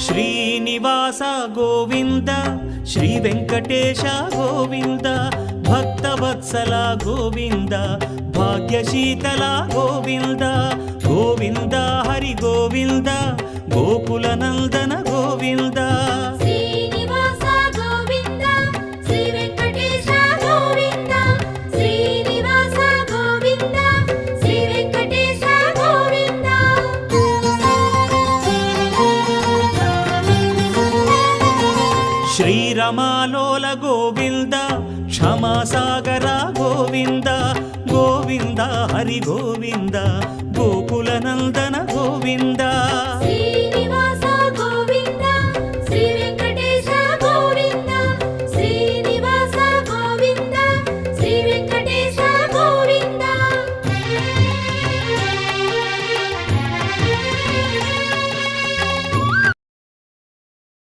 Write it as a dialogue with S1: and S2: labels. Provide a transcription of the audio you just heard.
S1: Srinivasa Govinda Shri Venkatesha Govinda Bhaktavatsala Govinda భాగ్యశీతల Govinda Govinda Hari Govinda Gokula Nandana Govinda
S2: Srinivasa Govinda Shri Venkatesha Govinda Srinivasa Govinda Shri Venkatesha Govinda
S1: శ్రీరమాలోల Govinda క్షమాసాగర Govinda Govinda Hari Govinda Gokula Nandana Govinda